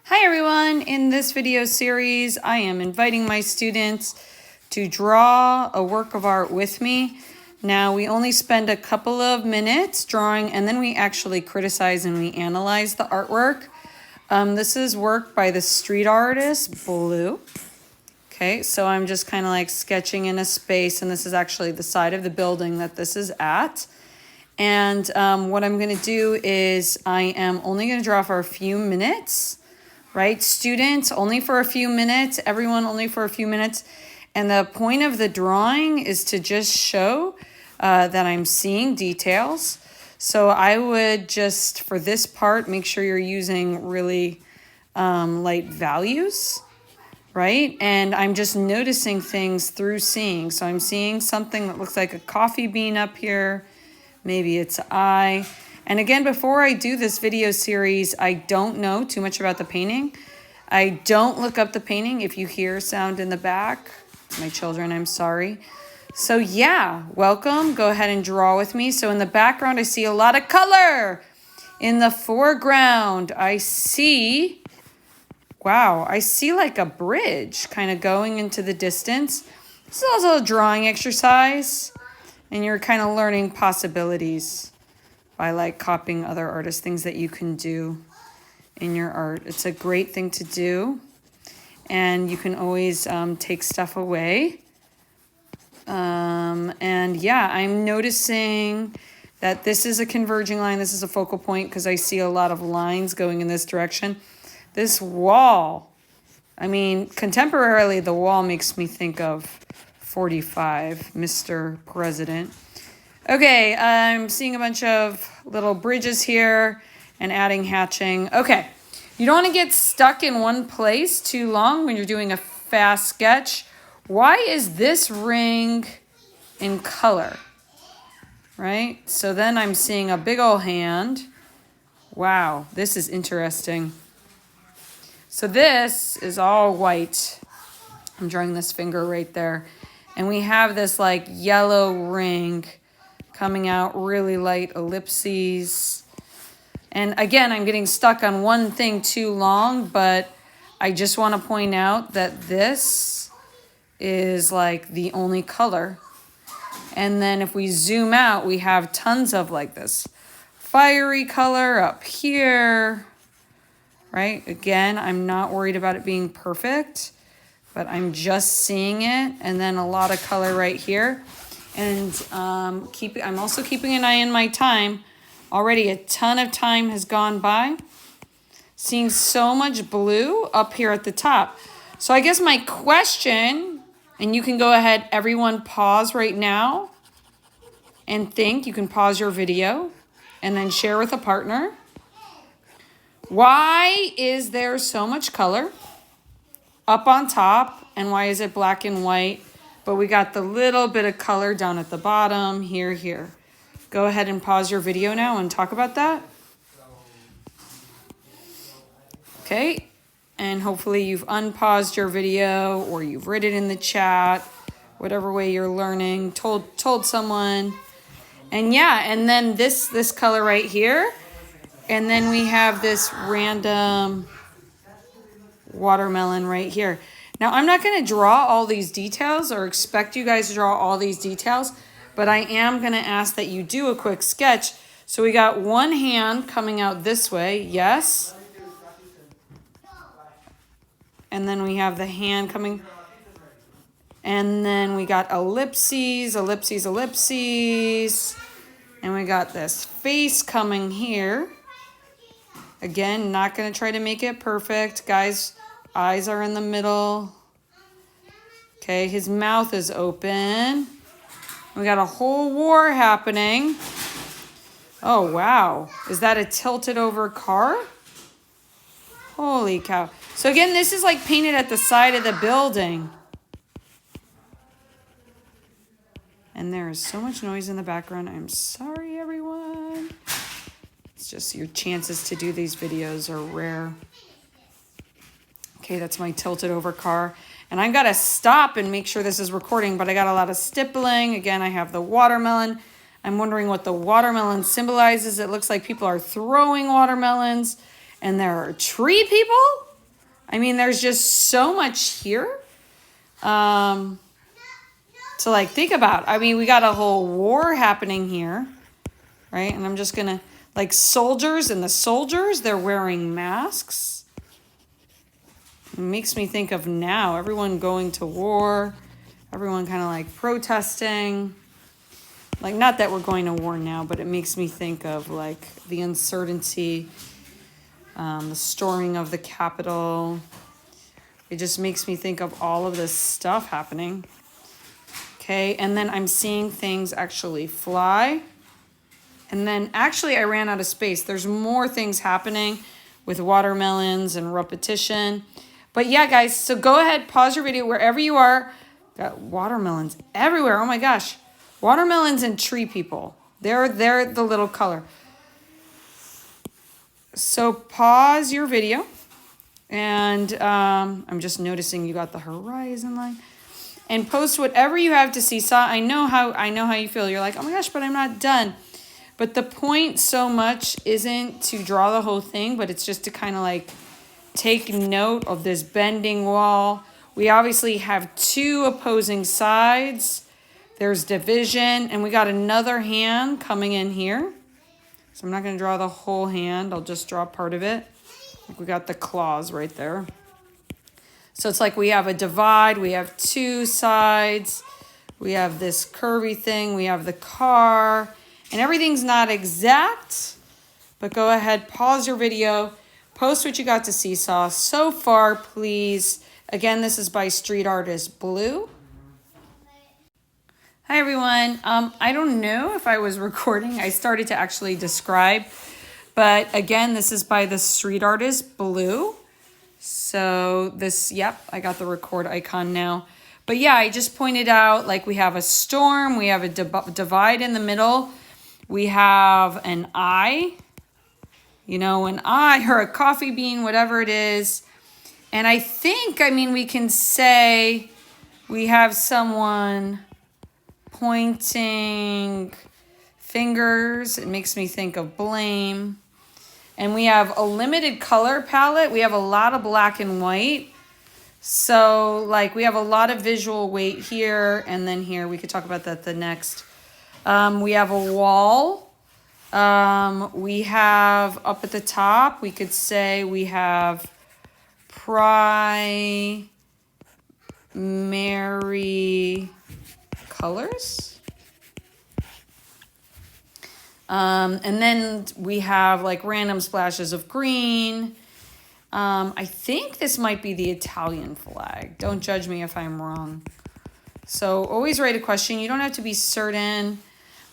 Hi everyone, in this video series I am inviting my students to draw a work of art with me. Now we only spend a couple of minutes drawing and then we actually criticize and we analyze the artwork. This is work by the street artist Blu. Okay, so I'm just kind of like sketching in a space, and this is actually the side of the building that this is at. And what I'm going to do is I am only going to draw for a few minutes. Right? Students, only for a few minutes. Everyone, only for a few minutes. And the point of the drawing is to just show that I'm seeing details. So I would just, for this part, make sure you're using really light values, right? And I'm just noticing things through seeing. So I'm seeing something that looks like a coffee bean up here. Maybe it's an eye. And again, before I do this video series, I don't know too much about the painting. I don't look up the painting. If you hear sound in the back, my children, I'm sorry. So yeah, welcome. Go ahead and draw with me. So in the background, I see a lot of color. In the foreground, I see, wow, I see like a bridge kind of going into the distance. This is also a drawing exercise, and you're kind of learning possibilities by like copying other artists, things that you can do in your art. It's a great thing to do, and you can always take stuff away. And yeah, I'm noticing that this is a converging line. This is a focal point because I see a lot of lines going in this direction. This wall, I mean, contemporarily, the wall makes me think of 45, Mr. President. Okay, I'm seeing a bunch of little bridges here and adding hatching. Okay, you don't want to get stuck in one place too long when you're doing a fast sketch. Why is this ring in color? Right? So then I'm seeing a big old hand. Wow, this is interesting. So this is all white. I'm drawing this finger right there. And we have this like yellow ring coming out, really light ellipses. And again, I'm getting stuck on one thing too long, but I just want to point out that this is like the only color. And then if we zoom out, we have tons of like this fiery color up here, right? Again, I'm not worried about it being perfect, but I'm just seeing it. And then a lot of color right here. And I'm also keeping an eye on my time. Already a ton of time has gone by. Seeing so much blue up here at the top. So I guess my question, and you can go ahead, everyone pause right now and think. You can pause your video and then share with a partner. Why is there so much color up on top, and why is it black and white? But we got the little bit of color down at the bottom, here. Go ahead and pause your video now and talk about that. Okay, and hopefully you've unpaused your video or you've written in the chat, whatever way you're learning, told someone. And yeah, and then this color right here. And then we have this random watermelon right here. Now, I'm not going to draw all these details or expect you guys to draw all these details, but I am going to ask that you do a quick sketch. So we got one hand coming out this way, yes. And then we have the hand coming. And then we got ellipses. And we got this face coming here. Again, not going to try to make it perfect. Guys, eyes are in the middle. Okay, his mouth is open. We got a whole war happening. Oh, wow. Is that a tilted over car? Holy cow. So again, this is like painted at the side of the building. And there is so much noise in the background. I'm sorry, everyone. It's just your chances to do these videos are rare. Okay, that's my tilted over car. And I've got to stop and make sure this is recording, but I got a lot of stippling. Again, I have the watermelon. I'm wondering what the watermelon symbolizes. It looks like people are throwing watermelons, and there are tree people. I mean, there's just so much here to like think about. I mean, we got a whole war happening here, right? And I'm just gonna, like, soldiers, and the soldiers, they're wearing masks. It makes me think of now, everyone going to war, everyone kind of like protesting. Like, not that we're going to war now, but it makes me think of like the uncertainty, the storming of the Capitol. It just makes me think of all of this stuff happening. Okay, and then I'm seeing things actually fly. And then actually I ran out of space. There's more things happening with watermelons and repetition. But yeah, guys, so go ahead, pause your video wherever you are. Got watermelons everywhere. Oh my gosh. Watermelons and tree people. They're the little color. So pause your video. And I'm just noticing you got the horizon line. And post whatever you have to seesaw. I know how you feel. You're like, oh my gosh, but I'm not done. But the point so much isn't to draw the whole thing, but it's just to kind of like take note of this bending wall. We obviously have two opposing sides. There's division, and we got another hand coming in here. So I'm not going to draw the whole hand. I'll just draw part of it. Like we got the claws right there. So it's like we have a divide. We have two sides. We have this curvy thing. We have the car. And everything's not exact, but go ahead, pause your video, post what you got to seesaw so far, please. Again, this is by street artist Blu. Hi, everyone. I don't know if I was recording. I started to actually describe, but again, this is by the street artist Blu. So this, yep, I got the record icon now. But yeah, I just pointed out, like, we have a storm, we have a divide in the middle. We have an eye, you know, an eye or a coffee bean, whatever it is. And I think, I mean, we can say we have someone pointing fingers. It makes me think of blame. And we have a limited color palette. We have a lot of black and white. So, like, we have a lot of visual weight here and then here. We could talk about that the next. We have a wall. We have up at the top, we could say we have primary colors. And then we have like random splashes of green. I think this might be the Italian flag. Don't judge me if I'm wrong. So always write a question. You don't have to be certain.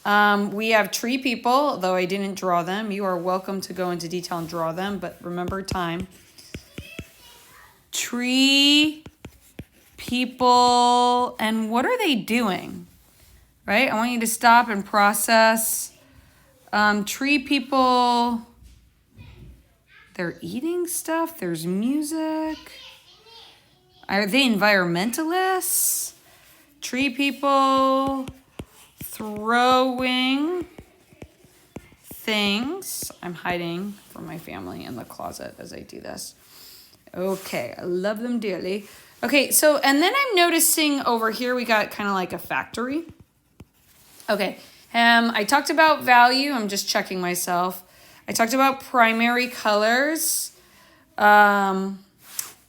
We have tree people, though I didn't draw them. You are welcome to go into detail and draw them, but remember time. Tree people, and what are they doing? Right? I want you to stop and process. Tree people, they're eating stuff. There's music. Are they environmentalists? Tree people throwing things. I'm hiding from my family in the closet as I do this. Okay, I love them dearly. Okay, so, and then I'm noticing over here we got kind of like a factory. Okay, I talked about value. I'm just checking myself. I talked about primary colors. What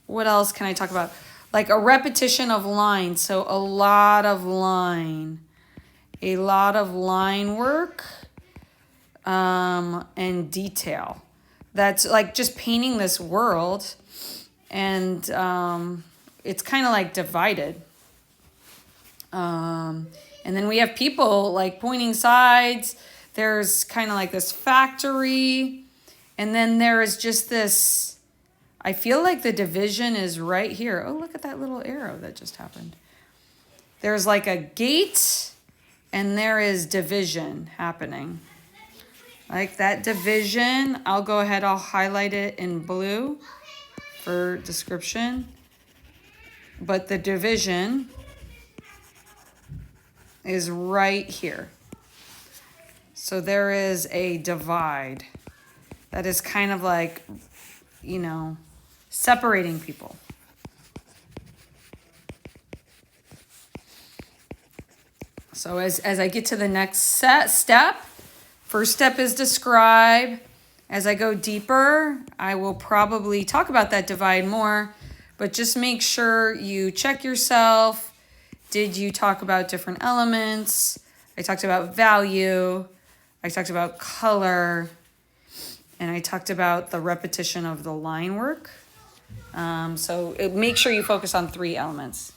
else can I talk about? Like a repetition of lines. So a lot of line work, and detail. That's like just painting this world, and it's kind of like divided. And then we have people like pointing sides. There's kind of like this factory, and then there is just this, I feel like the division is right here. Oh, look at that little arrow that just happened. There's like a gate, and there is division happening. Like that division, I'll go ahead, I'll highlight it in blue for description. But the division is right here. So there is a divide that is kind of like, you know, separating people. So as I get to the next step, first step is describe. As I go deeper, I will probably talk about that divide more, but just make sure you check yourself. Did you talk about different elements? I talked about value. I talked about color. And I talked about the repetition of the line work. So make sure you focus on 3 elements.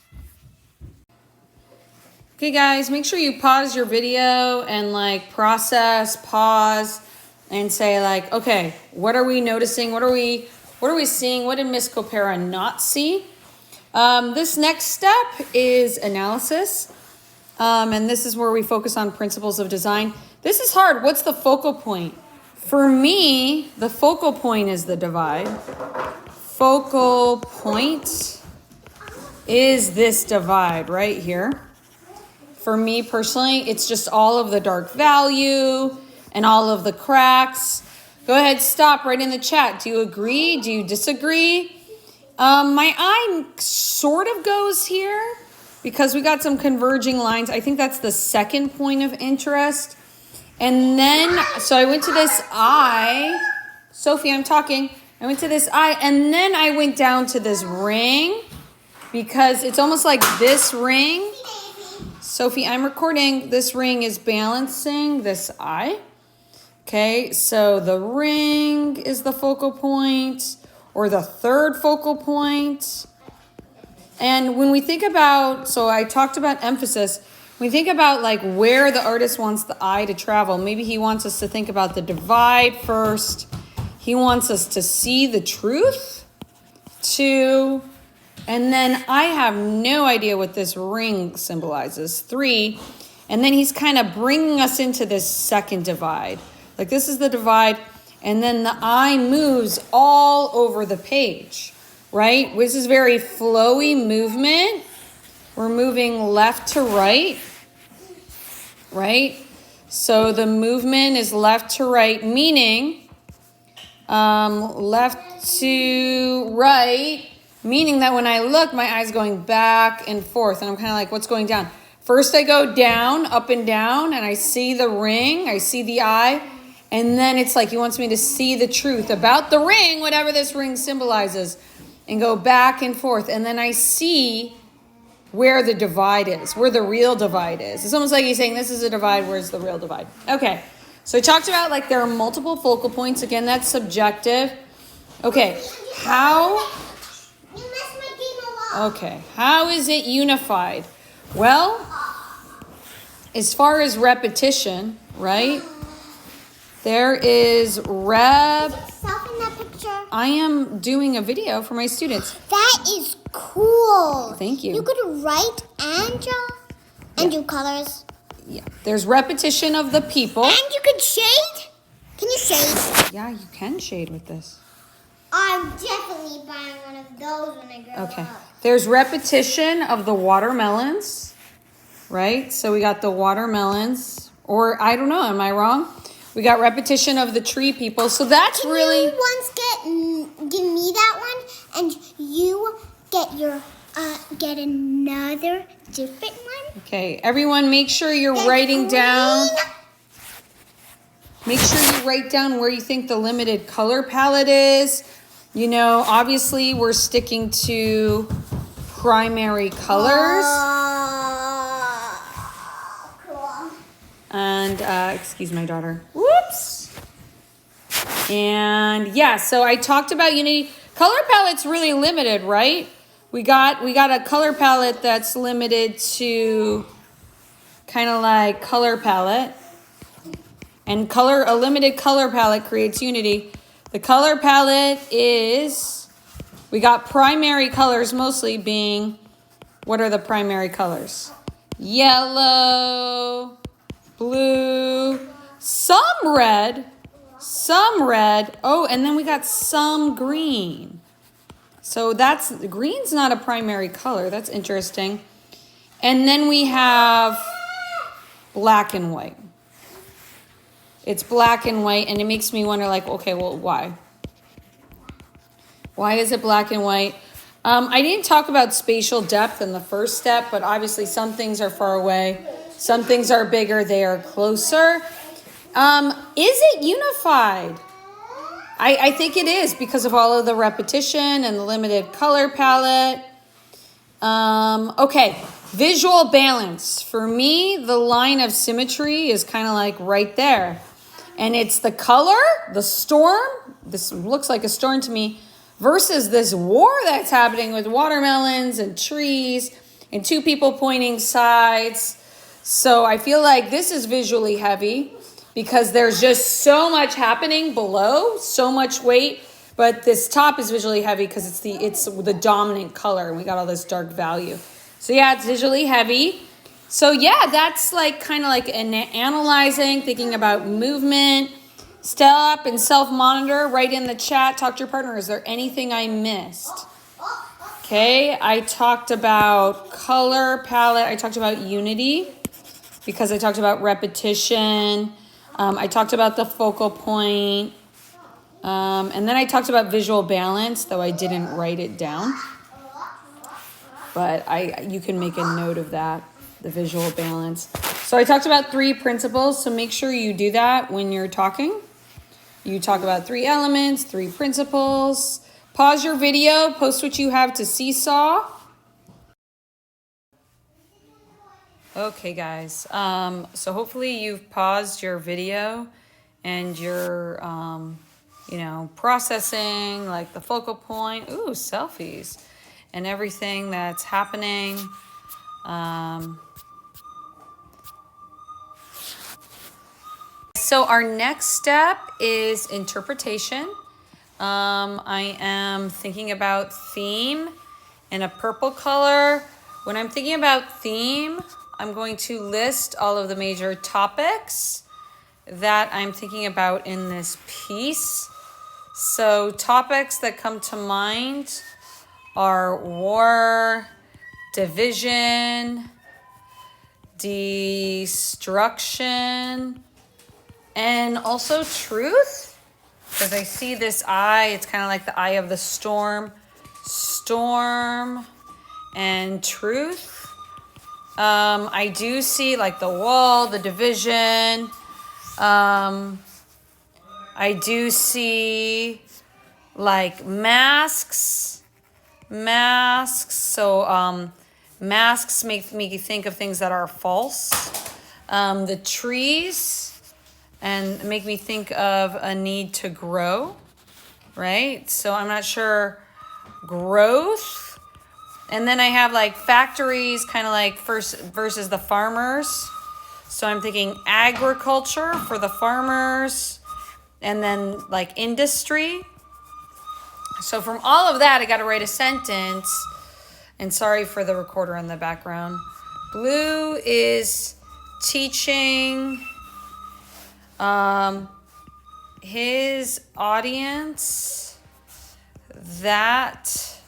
Okay, guys, make sure you pause your video and pause and say okay, what are we noticing? What are we seeing? What did Miss Copera not see? This next step is analysis. And this is where we focus on principles of design. This is hard. What's the focal point? For me, the focal point is the divide. Focal point is this divide right here. For me personally, it's just all of the dark value and all of the cracks. Go ahead, stop right in the chat. Do you agree? Do you disagree? My eye sort of goes here because we got some converging lines. I think that's the second point of interest. And then, so I went to this eye. Sophie, I'm talking. I went to this eye, and then I went down to this ring because it's almost like this ring. Sophie, I'm recording. This ring is balancing this eye. Okay, so the ring is the focal point, or the third focal point. And when we think about, so I talked about emphasis. When we think about where the artist wants the eye to travel, maybe he wants us to think about the divide first. He wants us to see the truth, 2. And then I have no idea what this ring symbolizes, 3. And then he's kind of bringing us into this second divide. This is the divide. And then the eye moves all over the page, right? This is very flowy movement. We're moving left to right, right? So the movement is left to right, meaning left to right, meaning that when I look, my eye's going back and forth. And I'm kind of what's going down? First I go down, up and down, and I see the ring, I see the eye. And then it's he wants me to see the truth about the ring, whatever this ring symbolizes, and go back and forth. And then I see where the divide is, where the real divide is. It's almost like he's saying, this is a divide, where's the real divide? Okay, so I talked about there are multiple focal points. Again, that's subjective. Okay, how is it unified? Well, as far as repetition, right? There is Yourself in that picture. I am doing a video for my students. That is cool. Thank you. You could write and draw and do colors. Yeah. There's repetition of the people. And you could shade. Can you shade? Yeah, you can shade with this. I'm definitely buying one of those when I grow Okay. up. There's repetition of the watermelons, right? So we got the watermelons, or I don't know, am I wrong? We got repetition of the tree people. So that's really... Can you once give me that one and you get another different one? Okay, everyone make sure you're writing down... Make sure you write down where you think the limited color palette is. You know, obviously we're sticking to primary colors. Cool. And, excuse my daughter. Whoops. And yeah, so I talked about unity. Color palette's really limited, right? We got a color palette that's limited to kind of like color palette. And a limited color palette creates unity. The color palette is, we got primary colors mostly being, what are the primary colors? Yellow, blue, some red. Oh, and then we got some green. So green's not a primary color. That's interesting. And then we have black and white. It's black and white, and it makes me wonder, like, okay, well, why? Why is it black and white? I didn't talk about spatial depth in the first step, but obviously some things are far away. Some things are bigger, they are closer. Is it unified? I think it is because of all of the repetition and the limited color palette. Okay, visual balance. For me, the line of symmetry is kind of like right there. And it's the color, the storm, this looks like a storm to me, versus this war that's happening with watermelons and trees and two people pointing sides. So I feel like this is visually heavy because there's just so much happening below, so much weight, but this top is visually heavy because it's the dominant color and we got all this dark value. So yeah, it's visually heavy. So yeah, that's like kind of like analyzing, thinking about movement. Step and self-monitor, write in the chat, talk to your partner. Is there anything I missed? Okay, I talked about color palette. I talked about unity because I talked about repetition. I talked about the focal point. And then I talked about visual balance, though I didn't write it down. But you can make a note of that, the visual balance. So I talked about 3 principles, so make sure you do that when you're talking. You talk about 3 elements, 3 principles. Pause your video, post what you have to seesaw. Okay, guys. So hopefully you've paused your video and you're, processing like the focal point. Ooh, selfies and everything that's happening. So our next step is interpretation. I am thinking about theme in a purple color. When I'm thinking about theme, I'm going to list all of the major topics that I'm thinking about in this piece. So topics that come to mind are war, division, destruction, and also truth, because I see this eye. It's kind of like the eye of the storm. Storm and truth. I do see like the wall, the division. I do see like masks. So masks make me think of things that are false. The trees. And make me think of a need to grow, right? So I'm not sure growth. And then I have like factories, kind of like first versus the farmers. So I'm thinking agriculture for the farmers and then like industry. So from all of that, I got to write a sentence. And sorry for the recorder in the background. Blue is teaching his audience that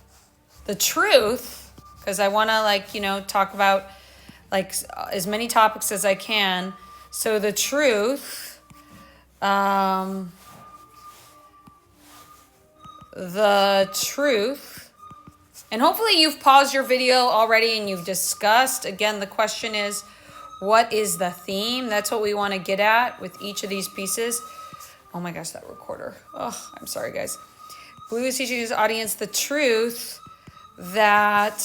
the truth, because I want to talk about like as many topics as I can. So the truth, and hopefully you've paused your video already and you've discussed. Again, the question is, what is the theme? That's what we want to get at with each of these pieces. Oh my gosh, that recorder. Oh, I'm sorry, guys. Blue is teaching his audience the truth that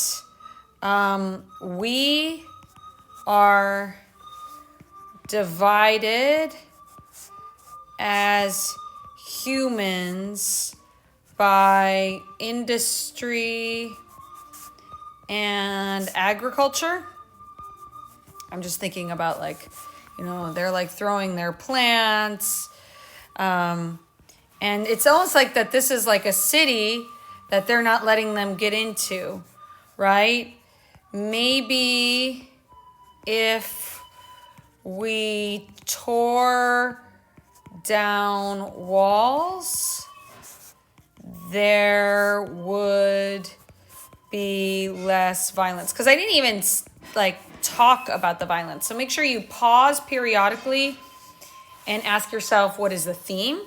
we are divided as humans by industry and agriculture. I'm just thinking about they're like throwing their plants. And it's almost like that this is like a city that they're not letting them get into, right? Maybe if we tore down walls, there would be less violence. Because I didn't even talk about the violence. So make sure you pause periodically and ask yourself, what is the theme?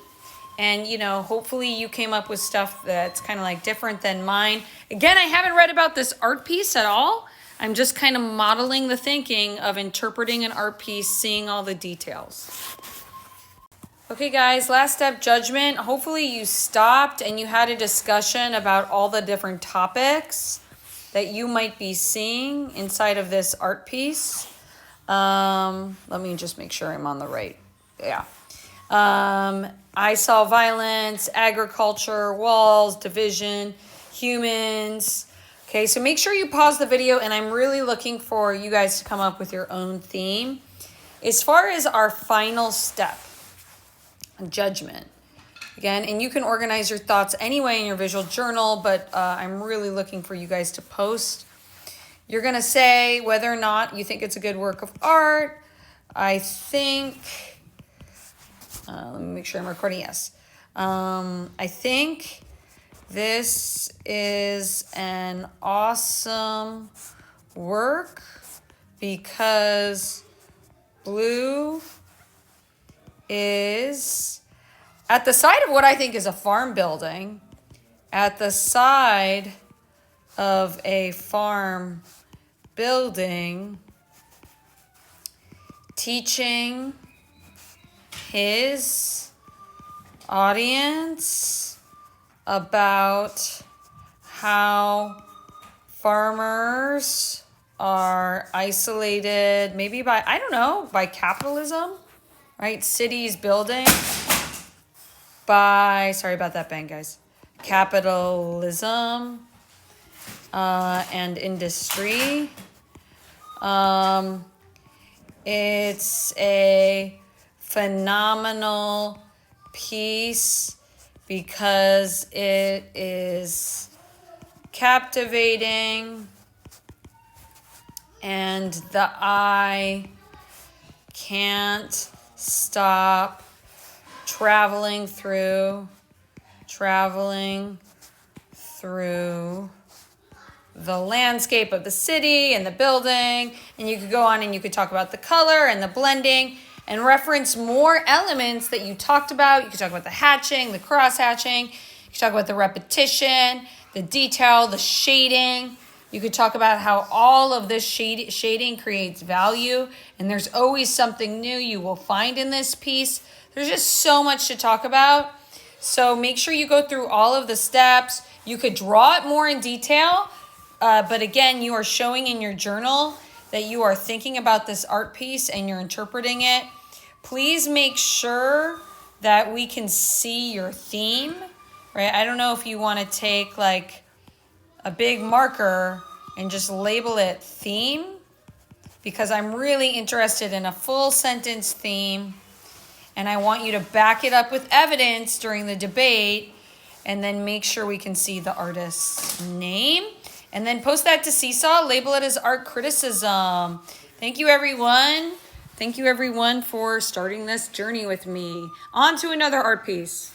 And, you know, hopefully you came up with stuff that's kind of like different than mine. Again, I haven't read about this art piece at all. I'm just kind of modeling the thinking of interpreting an art piece, seeing all the details. Okay, guys, last step, judgment. Hopefully you stopped and you had a discussion about all the different topics that you might be seeing inside of this art piece. Let me just make sure I'm on the right. Yeah. I saw violence, agriculture, walls, division, humans. Okay, so make sure you pause the video, and I'm really looking for you guys to come up with your own theme. As far as our final step, judgment. Again, and you can organize your thoughts anyway in your visual journal, but I'm really looking for you guys to post. You're going to say whether or not you think it's a good work of art. I think, let me make sure I'm recording, yes. I think this is an awesome work because blue is at the side of what I think is a farm building, at the side of a farm building, teaching his audience about how farmers are isolated, maybe by, I don't know, by capitalism, right? Cities building by, sorry about that bang, guys, capitalism and industry. It's a phenomenal piece because it is captivating and the eye can't stop traveling through the landscape of the city and the building, and you could go on and you could talk about the color and the blending and reference more elements that you talked about. You could talk about the hatching, the cross hatching. You could talk about the repetition, the detail, the shading. You could talk about how all of this shading creates value, and there's always something new you will find in this piece. There's just so much to talk about. So make sure you go through all of the steps. You could draw it more in detail, but again, you are showing in your journal that you are thinking about this art piece and you're interpreting it. Please make sure that we can see your theme, right? I don't know if you want to take like a big marker and just label it theme, because I'm really interested in a full sentence theme, and I want you to back it up with evidence during the debate, and then make sure we can see the artist's name, and then post that to Seesaw, label it as art criticism. Thank you, everyone. Thank you, everyone, for starting this journey with me. On to another art piece.